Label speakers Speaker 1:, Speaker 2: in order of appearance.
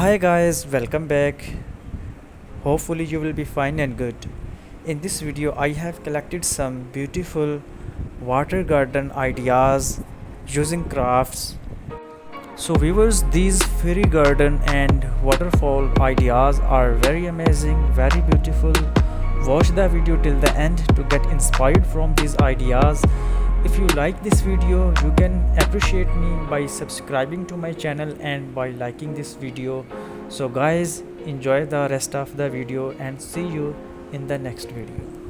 Speaker 1: Hi guys, welcome back. Hopefully you will be fine and good. In this video I have collected some beautiful water garden ideas using crafts. So viewers, these fairy garden and waterfall ideas are very amazing, very beautiful. Watch the video till the end to get inspired from these ideas. If you like this video, you can appreciate me by subscribing to my channel and by liking this video. So guys, enjoy the rest of the video and see you in the next video.